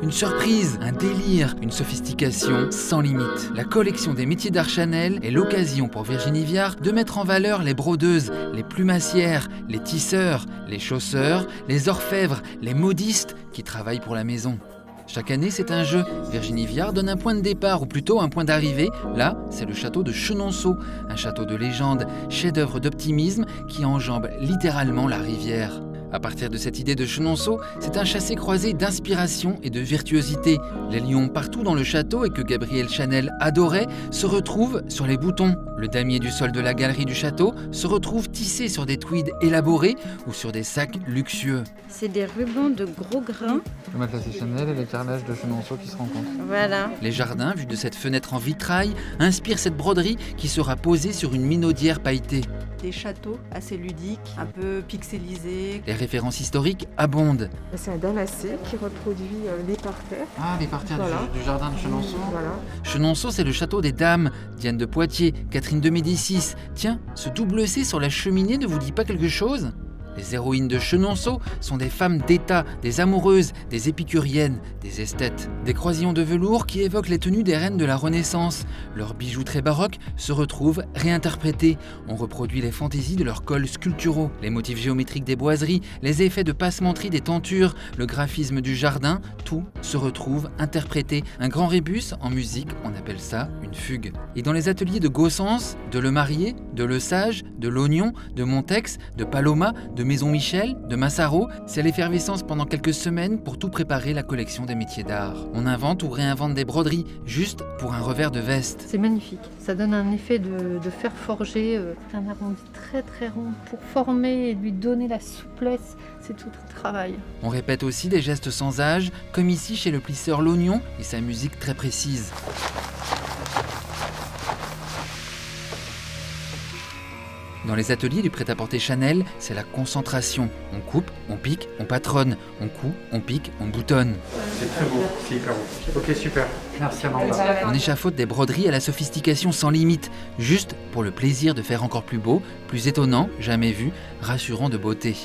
une surprise, un délire, une sophistication sans limite. La collection des métiers d'art Chanel est l'occasion pour Virginie Viard de mettre en valeur les brodeuses, les plumassières, les tisseurs, les chausseurs, les orfèvres, les modistes qui travaillent pour la maison. Chaque année, c'est un jeu. Virginie Viard donne un point de départ, ou plutôt un point d'arrivée. Là, c'est le château de Chenonceau, un château de légende, chef-d'œuvre d'optimisme qui enjambe littéralement la rivière. À partir de cette idée de Chenonceau, c'est un chassé-croisé d'inspiration et de virtuosité. Les lions partout dans le château et que Gabrielle Chanel adorait se retrouvent sur les boutons. Le damier du sol de la galerie du château se retrouve tissé sur des tweeds élaborés ou sur des sacs luxueux. C'est des rubans de gros grains. Le matelas Chanel et les carrelages de Chenonceau qui se rencontrent. Voilà. Les jardins, vus de cette fenêtre en vitrail, inspirent cette broderie qui sera posée sur une minaudière pailletée. Des châteaux assez ludiques, un peu pixelisés. Les références historiques abondent. C'est un damassé qui reproduit les parterres. Ah, les parterres Voilà. du jardin de Chenonceau. Voilà. Chenonceau, c'est le château des dames. Diane de Poitiers, Catherine de Médicis. Tiens, ce double C sur la cheminée ne vous dit pas quelque chose ? Les héroïnes de Chenonceau sont des femmes d'état, des amoureuses, des épicuriennes, des esthètes. Des croisillons de velours qui évoquent les tenues des reines de la Renaissance. Leurs bijoux très baroques se retrouvent réinterprétés. On reproduit les fantaisies de leurs cols sculpturaux, les motifs géométriques des boiseries, les effets de passementerie des tentures, le graphisme du jardin, tout se retrouve interprété. Un grand rébus, en musique, on appelle ça une fugue. Et dans les ateliers de Gossens, de Le Marié, de Le Sage, de L'Oignon, de Montex, de Paloma, de Maison Michel, de Massaro, c'est l'effervescence pendant quelques semaines pour tout préparer la collection des métiers d'art. On invente ou réinvente des broderies, juste pour un revers de veste. C'est magnifique, ça donne un effet de fer forgé, un arrondi très très rond pour former et lui donner la souplesse, c'est tout un travail. On répète aussi des gestes sans âge, comme ici chez le plisseur L'Oignon et sa musique très précise. Dans les ateliers du prêt-à-porter Chanel, c'est la concentration. On coupe, on pique, on patronne. On coud, on pique, on boutonne. C'est très beau, c'est hyper beau. Ok, super. Merci Amanda. On échafaude des broderies à la sophistication sans limite, juste pour le plaisir de faire encore plus beau, plus étonnant, jamais vu, rassurant de beauté.